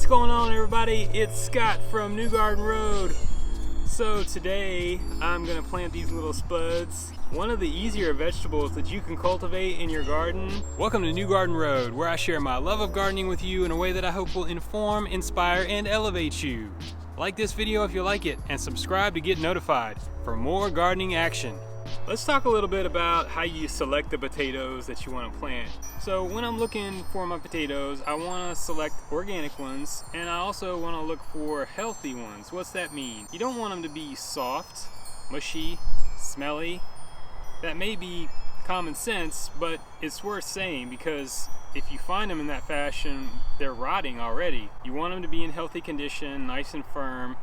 What's going on, everybody? It's Scott from New Garden Road. So today I'm gonna plant these little spuds, one of the easier vegetables that you can cultivate in your garden. Welcome to New Garden Road, where I share my love of gardening with you in a way that I hope will inform, inspire, and elevate you. Like this video if you like it, and subscribe to get notified for more gardening action. Let's talk a little bit about how you select the potatoes that you want to plant. So when I'm looking for my potatoes, I want to select organic ones, and I also want to look for healthy ones. What's that mean? You don't want them to be soft, mushy, smelly. That may be common sense, but it's worth saying because if you find them in that fashion, they're rotting already. You want them to be in healthy condition, nice and firm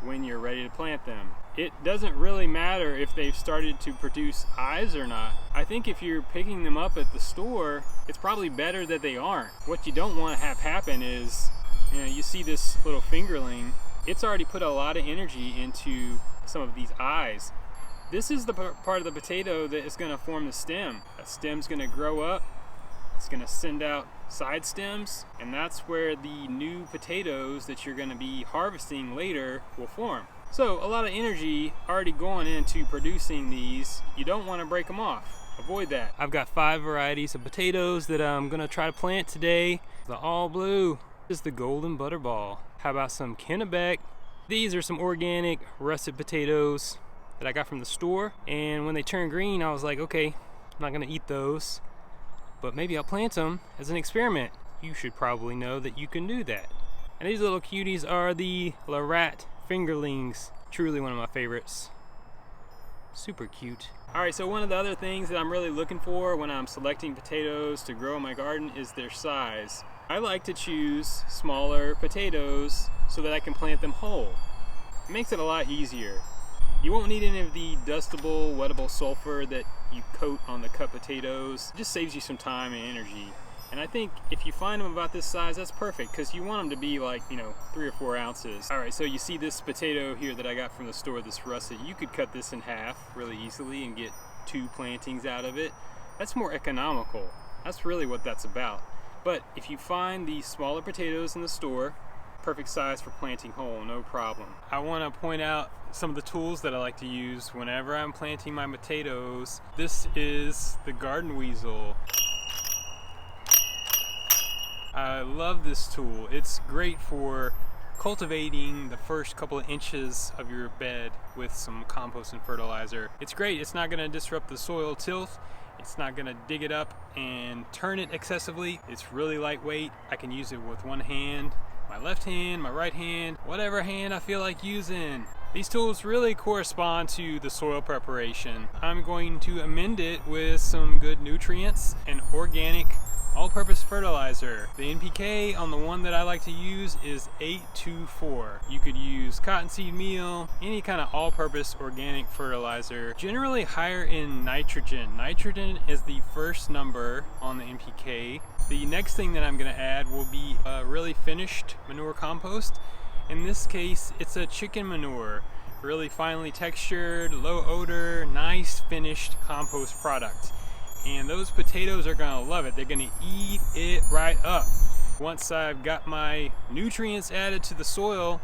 when you're ready to plant them. It doesn't really matter if they've started to produce eyes or not. I think if you're picking them up at the store, it's probably better that they aren't. What you don't want to have happen is, you see this little fingerling, it's already put a lot of energy into some of these eyes. This is the part of the potato that is going to form the stem. That stem's going to grow up, it's going to send out side stems, and that's where the new potatoes that you're going to be harvesting later will form. So a lot of energy already going into producing these. You don't want to break them off. Avoid that. I've got 5 varieties of potatoes that I'm going to try to plant today. The all blue is the golden butterball. How about some Kennebec? These are some organic russet potatoes that I got from the store, and when they turn green I was like, okay, I'm not going to eat those, but maybe I'll plant them as an experiment. You should probably know that you can do that. And these little cuties are the Larat fingerlings. Truly one of my favorites. Super cute. Alright, so one of the other things that I'm really looking for when I'm selecting potatoes to grow in my garden is their size. I like to choose smaller potatoes so that I can plant them whole. It makes it a lot easier. You won't need any of the dustable, wettable sulfur that you coat on the cut potatoes. It just saves you some time and energy. And I think if you find them about this size, that's perfect, because you want them to be like, 3 or 4 ounces. Alright, so you see this potato here that I got from the store, this russet. You could cut this in half really easily and get 2 plantings out of it. That's more economical. That's really what that's about. But if you find these smaller potatoes in the store, perfect size for planting whole, no problem. I want to point out some of the tools that I like to use whenever I'm planting my potatoes. This is the garden weasel. I love this tool. It's great for cultivating the first couple of inches of your bed with some compost and fertilizer. It's great. It's not going to disrupt the soil tilth. It's not going to dig it up and turn it excessively. It's really lightweight. I can use it with one hand, my left hand, my right hand, whatever hand I feel like using. These tools really correspond to the soil preparation. I'm going to amend it with some good nutrients and organic all-purpose fertilizer. The NPK on the one that I like to use is 824. You could use cottonseed meal, any kind of all-purpose organic fertilizer, generally higher in nitrogen. Nitrogen is the first number on the NPK. The next thing that I'm going to add will be a really finished manure compost. In this case, it's a chicken manure. Really finely textured, low odor, nice finished compost product. And those potatoes are going to love it. They're going to eat it right up. Once I've got my nutrients added to the soil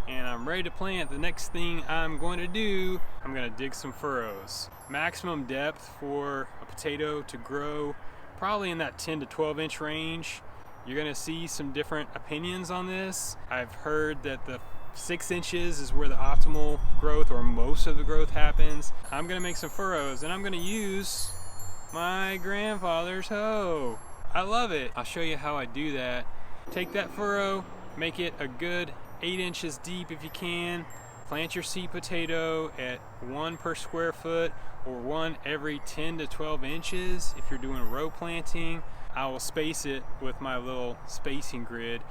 and I'm ready to plant, the next thing I'm going to do, I'm going to dig some furrows. Maximum depth for a potato to grow probably in that 10 to 12 inch range. You're going to see some different opinions on this. I've heard that the 6 inches is where the optimal growth or most of the growth happens. I'm going to make some furrows and I'm going to use my grandfather's hoe. I love it. I'll show you how I do that. Take that furrow, make it a good 8 inches deep if you can. Plant your seed potato at 1 per square foot or 1 every 10 to 12 inches if you're doing row planting. I will space it with my little spacing grid.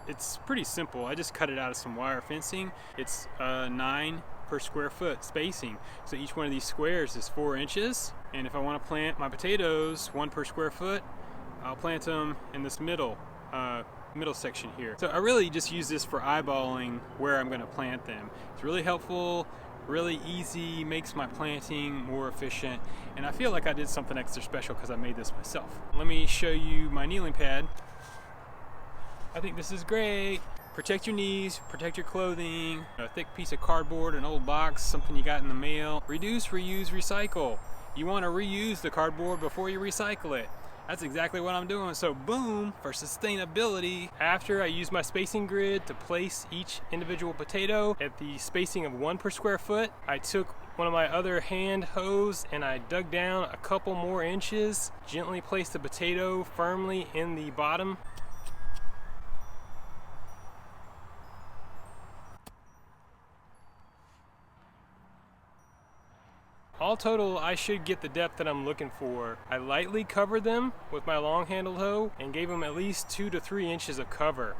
It's pretty simple. I just cut it out of some wire fencing. It's 9 per square foot spacing. So each one of these squares is 4 inches. And if I want to plant my potatoes 1 per square foot, I'll plant them in this middle section here. So I really just use this for eyeballing where I'm going to plant them. It's really helpful, really easy, makes my planting more efficient, and I feel like I did something extra special because I made this myself. Let me show you my kneeling pad. I think this is great. protect your knees, protect your clothing, a thick piece of cardboard, an old box, something you got in the mail. Reduce, reuse, recycle. You want to reuse the cardboard before you recycle it. That's exactly what I'm doing. So boom, for sustainability. After I use my spacing grid to place each individual potato at the spacing of 1 per square foot, I took one of my other hand hoes and I dug down a couple more inches, gently placed the potato firmly in the bottom. All total, I should get the depth that I'm looking for. I lightly covered them with my long handled hoe and gave them at least 2 to 3 inches of cover.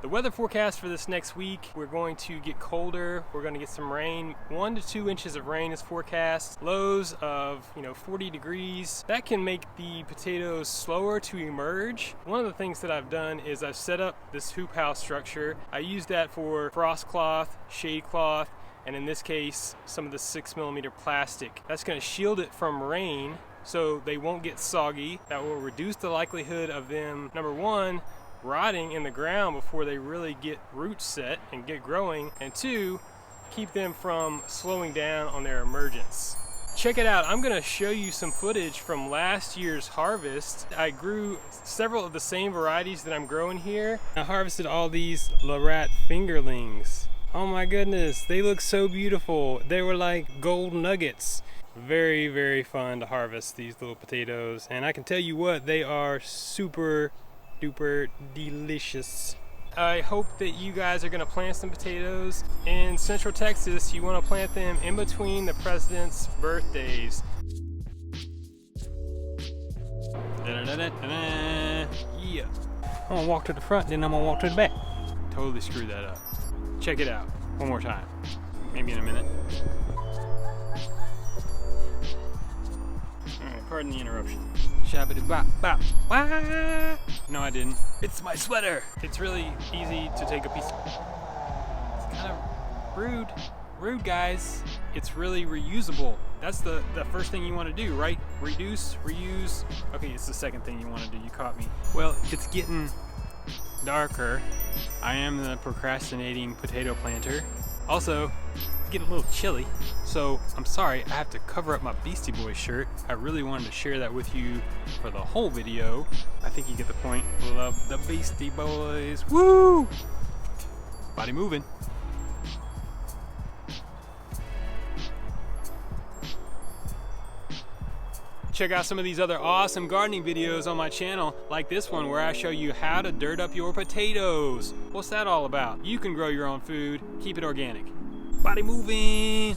The weather forecast for this next week, we're going to get colder, we're going to get some rain. 1 to 2 inches of rain is forecast. Lows of 40 degrees. That can make the potatoes slower to emerge. One of the things that I've done is I've set up this hoop house structure. I use that for frost cloth, shade cloth, and in this case, some of the 6mm plastic. That's going to shield it from rain so they won't get soggy. That will reduce the likelihood of them, number one, rotting in the ground before they really get roots set and get growing, and 2, keep them from slowing down on their emergence. Check it out, I'm going to show you some footage from last year's harvest. I grew several of the same varieties that I'm growing here. I harvested all these Larat fingerlings. Oh my goodness, they look so beautiful. They were like gold nuggets. Very, very fun to harvest these little potatoes, and I can tell you what, they are super duper delicious. I hope that you guys are going to plant some potatoes. In Central Texas, you want to plant them in between the president's birthdays. Yeah. I'm gonna walk to the front, then I'm gonna walk to the back. Totally screwed that up. Check it out one more time. Maybe in a minute. Alright, pardon the interruption. Shabbity bop bop. Wah! No, I didn't. It's my sweater. It's really easy to take a piece. It's kind of rude. Rude, guys. It's really reusable. That's the first thing you want to do, right? Reduce, reuse. Okay, it's the second thing you want to do. You caught me. Well, it's getting darker. I am the procrastinating potato planter. Also, it's getting a little chilly, so I'm sorry I have to cover up my Beastie Boys shirt. I really wanted to share that with you for the whole video. I think you get the point. Love the Beastie Boys. Woo! Body moving. Check out some of these other awesome gardening videos on my channel, like this one where I show you how to dirt up your potatoes. What's that all about? You can grow your own food, keep it organic. Body moving!